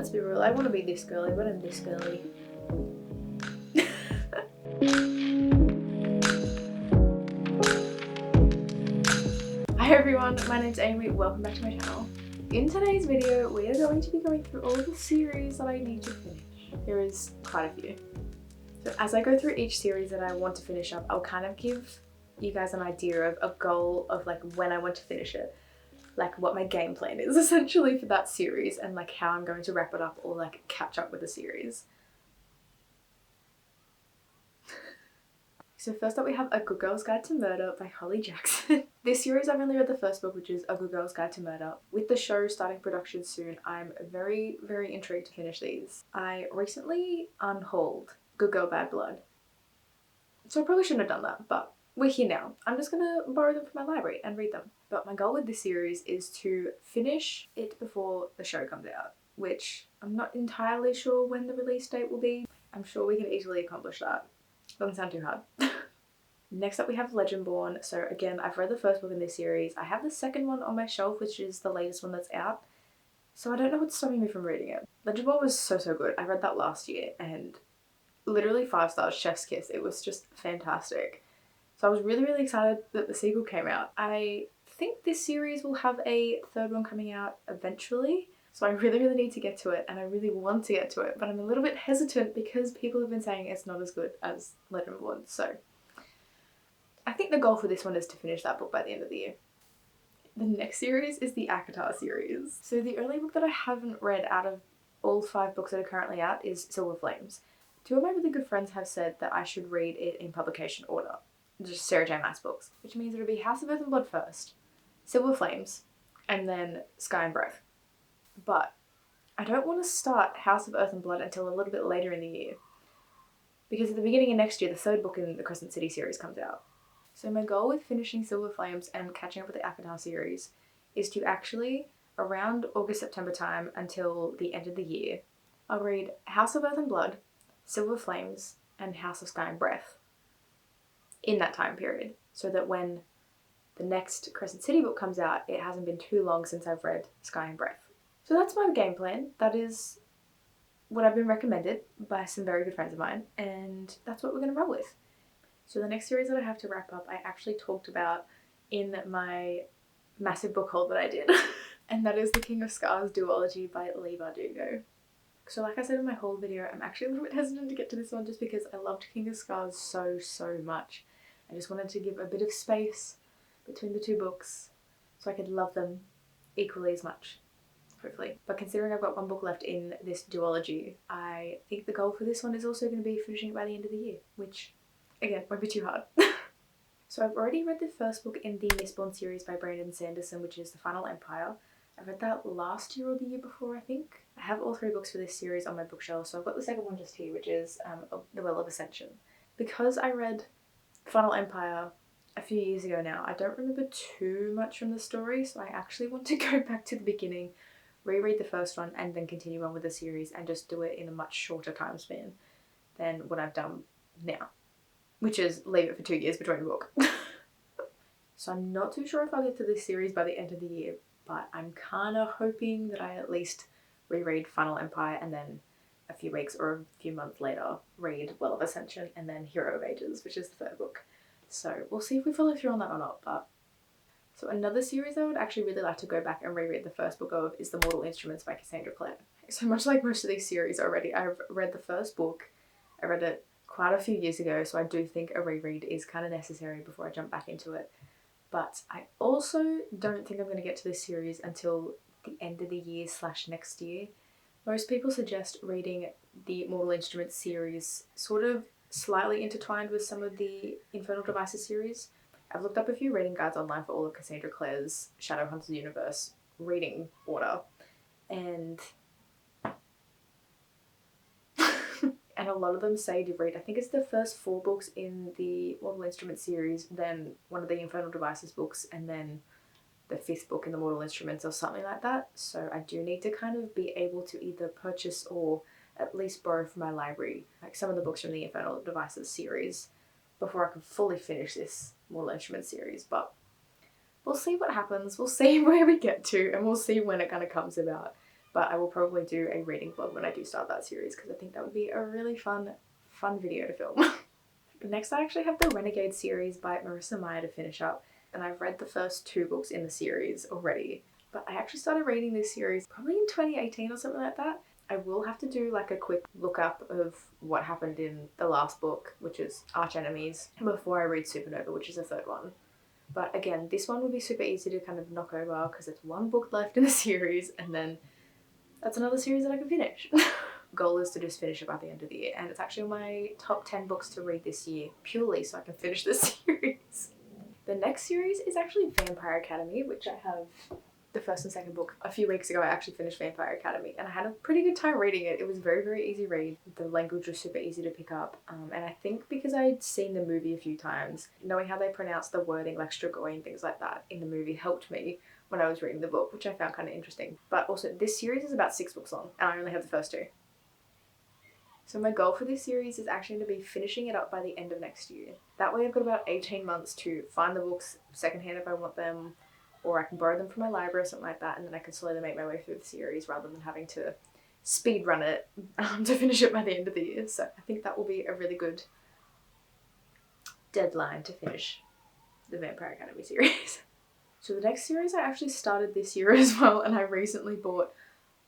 let's be real, I want to be this girly, but I'm this girly. Hi everyone, my name's Amy, welcome back to my channel. In today's video, we are going to be going through all the series that I need to finish. There is quite a few. So as I go through each series that I want to finish up, I'll kind of give you guys an idea of a goal of like when I want to finish it. Like what my game plan is essentially for that series and like how I'm going to wrap it up or like catch up with the series. So first up we have A Good Girl's Guide to Murder by Holly Jackson. This series I've only read the first book, which is A Good Girl's Guide to Murder. With the show starting production soon, I'm very, very intrigued to finish these. I recently unhauled Good Girl Bad Blood. So I probably shouldn't have done that, but we're here now. I'm just gonna borrow them from my library and read them. But my goal with this series is to finish it before the show comes out, which I'm not entirely sure when the release date will be. I'm sure we can easily accomplish that. Doesn't sound too hard. Next up we have Legendborn. So again, I've read the first book in this series. I have the second one on my shelf, which is the latest one that's out. So I don't know what's stopping me from reading it. Legendborn was so good. I read that last year and literally 5 stars, chef's kiss. It was just fantastic. So I was really, really excited that the sequel came out. I think this series will have a third one coming out eventually. So I really, really need to get to it and I really want to get to it, but I'm a little bit hesitant because people have been saying it's not as good as Legendborn. So I think the goal for this one is to finish that book by the end of the year. The next series is the ACOTAR series. So the only book that I haven't read out of all 5 books that are currently out is Silver Flames. 2 of my really good friends have said that I should read it in publication order. Just Sarah J Maas books. Which means it'll be House of Earth and Blood first, Silver Flames, and then Sky and Breath. But I don't want to start House of Earth and Blood until a little bit later in the year. Because at the beginning of next year, the 3rd book in the Crescent City series comes out. So my goal with finishing Silver Flames and catching up with the ACOTAR series is to actually, around August-September time until the end of the year, I'll read House of Earth and Blood, Silver Flames, and House of Sky and Breath in that time period. So that when the next Crescent City book comes out, it hasn't been too long since I've read Sky and Breath. So that's my game plan. That is what I've been recommended by some very good friends of mine, and that's what we're going to roll with. So the next series that I have to wrap up, I actually talked about in my massive book haul that I did, and that is The King of Scars duology by Leigh Bardugo. So like I said in my haul video, I'm actually a little bit hesitant to get to this one just because I loved King of Scars so much. I just wanted to give a bit of space between the 2 books so I could love them equally as much. Hopefully. But considering I've got 1 book left in this duology, I think the goal for this one is also going to be finishing it by the end of the year, which, again, won't be too hard. So I've already read the first book in the Mistborn series by Brandon Sanderson, which is The Final Empire. I read that last year or the year before, I think. I have all 3 books for this series on my bookshelf, so I've got the second one just here, which is The Well of Ascension. Because I read Final Empire a few years ago now, I don't remember too much from the story, so I actually want to go back to the beginning, reread the first one, and then continue on with the series and just do it in a much shorter time span than what I've done now, which is leave it for 2 years between a book. So I'm not too sure if I'll get to this series by the end of the year, but I'm kind of hoping that I at least reread Final Empire and then a few weeks or a few months later read Well of Ascension and then Hero of Ages, which is the 3rd book. So we'll see if we follow through on that or not. But so another series I would actually really like to go back and reread the first book of is The Mortal Instruments by Cassandra Clare. So much like most of these series already, I've read the first book. I read it quite a few years ago, so I do think a reread is kind of necessary before I jump back into it. But I also don't think I'm going to get to this series until the end of the year / next year. Most people suggest reading the Mortal Instruments series sort of slightly intertwined with some of the Infernal Devices series. I've looked up a few reading guides online for all of Cassandra Clare's Shadowhunters universe reading order, and and a lot of them say to read, I think it's the first 4 books in the Mortal Instruments series, then one of the Infernal Devices books, and then the 5th book in the Mortal Instruments or something like that. So I do need to kind of be able to either purchase or at least borrow from my library, like some of the books from the Infernal Devices series, before I can fully finish this Mortal Instruments series. But we'll see what happens, we'll see where we get to, and we'll see when it kind of comes about. but I will probably do a reading vlog when I do start that series because I think that would be a really fun video to film. Next, I actually have the Renegade series by Marissa Meyer to finish up, and I've read the first 2 books in the series already, but I actually started reading this series probably in 2018 or something like that. I will have to do like a quick look up of what happened in the last book, which is Arch Enemies, before I read Supernova, which is the 3rd one. But again, this one would be super easy to kind of knock over because it's 1 book left in the series, and then that's another series that I can finish. Goal is to just finish it by the end of the year, and it's actually on my top 10 books to read this year, purely so I can finish this series. The next series is actually Vampire Academy, which I have the 1st and 2nd book. A few weeks ago I actually finished Vampire Academy and I had a pretty good time reading it. It was very, very easy read. The language was super easy to pick up, and I think because I'd seen the movie a few times, knowing how they pronounce the wording like Strigoi and things like that in the movie helped me when I was reading the book, which I found kind of interesting. But also this series is about 6 books long and I only have the first 2. So my goal for this series is actually to be finishing it up by the end of next year. That way I've got about 18 months to find the books secondhand if I want them, or I can borrow them from my library or something like that, and then I can slowly make my way through the series rather than having to speed run it to finish it by the end of the year. So I think that will be a really good deadline to finish the Vampire Academy series. So the next series I actually started this year as well, and I recently bought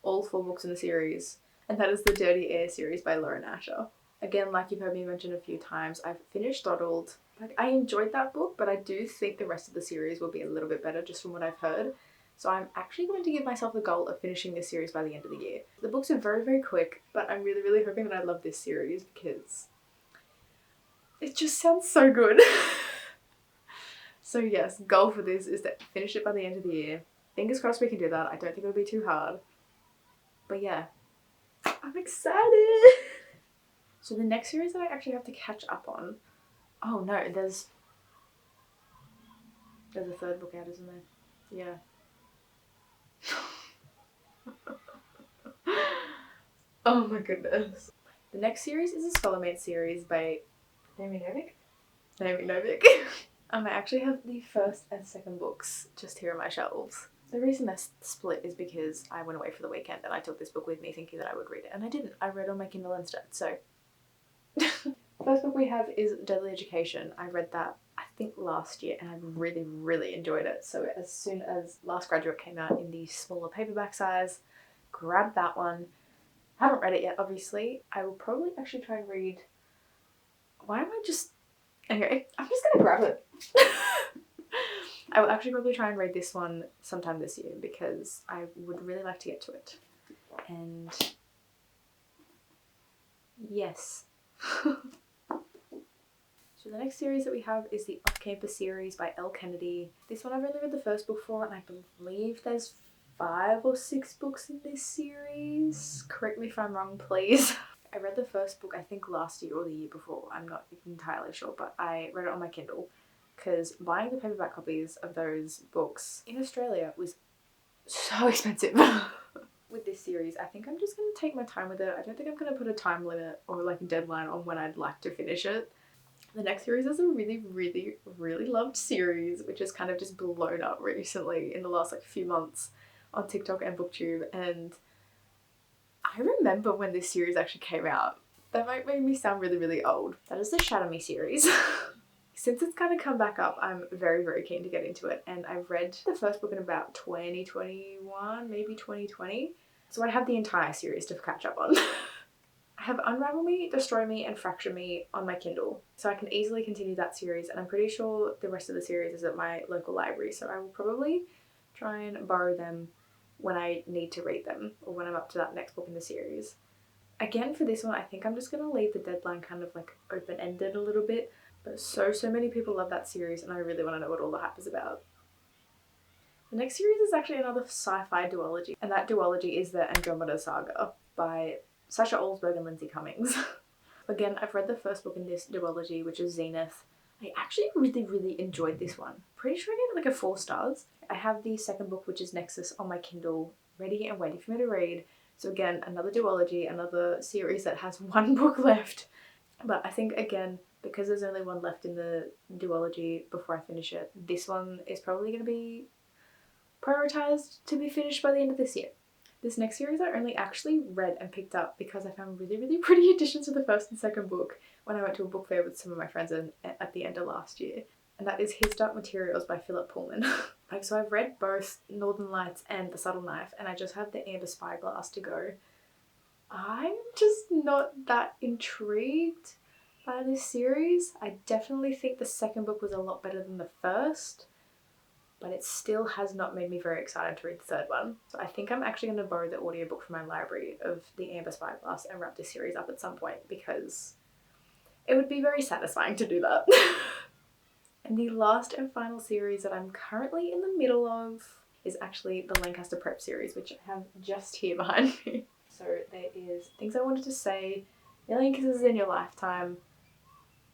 all 4 books in the series, and that is the Dirty Air series by Lauren Asher. Again, like you've heard me mention a few times, I've finished Throttled. Like, I enjoyed that book, but I do think the rest of the series will be a little bit better just from what I've heard. So I'm actually going to give myself the goal of finishing this series by the end of the year. The books are very, very quick, but I'm really, really hoping that I love this series because it just sounds so good. So yes, goal for this is to finish it by the end of the year. Fingers crossed we can do that. I don't think it'll be too hard. But yeah, I'm excited! So the next series that I actually have to catch up on... Oh no, there's a 3rd book out, isn't there? Yeah. Oh my goodness. The next series is a Scholarmate series by Naomi Novik. I actually have the 1st and 2nd books just here on my shelves. The reason they're split is because I went away for the weekend and I took this book with me thinking that I would read it, and I didn't. I read on my Kindle instead, so... First book we have is Deadly Education. I read that I think last year and I really, really enjoyed it. So as soon as Last Graduate came out in the smaller paperback size, grabbed that one. Haven't read it yet, obviously. I will probably actually try and read... Why am I just... Anyway, I'm just gonna grab it. I will actually probably try and read this one sometime this year because I would really like to get to it. And... yes. So the next series that we have is the Off-Campus series by Elle Kennedy. This one I've only read the 1st book for, and I believe there's 5 or 6 books in this series. Correct me if I'm wrong, please. I read the 1st book I think last year or the year before. I'm not entirely sure, but I read it on my Kindle because buying the paperback copies of those books in Australia was so expensive. With this series, I think I'm just going to take my time with it. I don't think I'm going to put a time limit or like a deadline on when I'd like to finish it. The next series is a really, really, really loved series, which has kind of just blown up recently in the last like few months on TikTok and BookTube, and I remember when this series actually came out. That might make me sound really, really old. That is the Shatter Me series. Since it's kind of come back up, I'm very, very keen to get into it, and I've read the 1st book in about 2021, maybe 2020, so I have the entire series to catch up on. I have Unravel Me, Destroy Me and Fracture Me on my Kindle, so I can easily continue that series, and I'm pretty sure the rest of the series is at my local library, so I will probably try and borrow them when I need to read them or when I'm up to that next book in the series. Again, for this one, I think I'm just going to leave the deadline kind of like open-ended a little bit, but so many people love that series and I really want to know what all the hype is about. The next series is actually another sci-fi duology, and that duology is the Andromeda Saga by Sasha Olsberg and Lindsay Cummings. Again, I've read the 1st book in this duology, which is Zenith. I actually really, really enjoyed this one. Pretty sure I gave it like a 4 stars. I have the 2nd book, which is Nexus, on my Kindle, ready and waiting for me to read. So again, another duology, another series that has 1 book left. But I think, again, because there's only 1 left in the duology before I finish it, this one is probably going to be prioritised to be finished by the end of this year. This next series I only actually read and picked up because I found really, really pretty additions to the first and second book when I went to a book fair with some of my friends at the end of last year. And that is His Dark Materials by Philip Pullman. So I've read both Northern Lights and The Subtle Knife, and I just have the Amber Spyglass to go. I'm just not that intrigued by this series. I definitely think the second book was a lot better than the first, but it still has not made me very excited to read the third one. So I think I'm actually going to borrow the audiobook from my library of the Amber Spyglass and wrap this series up at some point, because it would be very satisfying to do that. And the last and final series that I'm currently in the middle of is actually the Lancaster Prep series, which I have just here behind me. So there is Things I Wanted to Say, Million Kisses in Your Lifetime,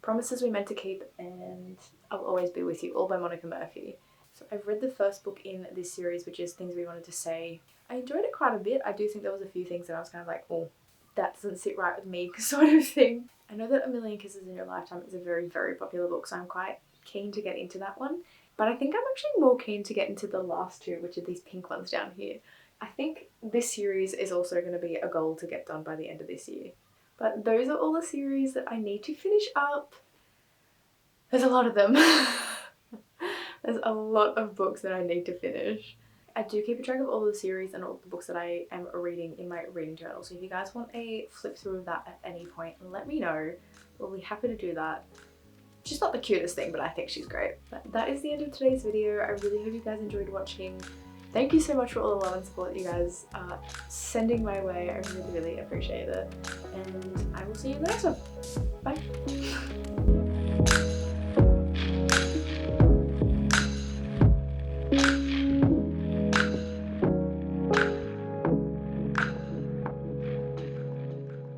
Promises We Meant to Keep, and I'll Always Be With You, all by Monica Murphy. So I've read the first book in this series, which is Things We Wanted to Say. I enjoyed it quite a bit. I do think there was a few things that I was kind of like, oh, that doesn't sit right with me sort of thing. I know that A Million Kisses in Your Lifetime is a very, very popular book, so I'm quite keen to get into that one. But I think I'm actually more keen to get into the last two, which are these pink ones down here. I think this series is also going to be a goal to get done by the end of this year. But those are all the series that I need to finish up. There's a lot of them. There's a lot of books that I need to finish. I do keep a track of all the series and all the books that I am reading in my reading journal. So if you guys want a flip through of that at any point, let me know. We'll be happy to do that. She's not the cutest thing, but I think she's great. But that is the end of today's video. I really hope you guys enjoyed watching. Thank you so much for all the love and support that you guys are sending my way. I really, really appreciate it. And I will see you in the next one. Bye.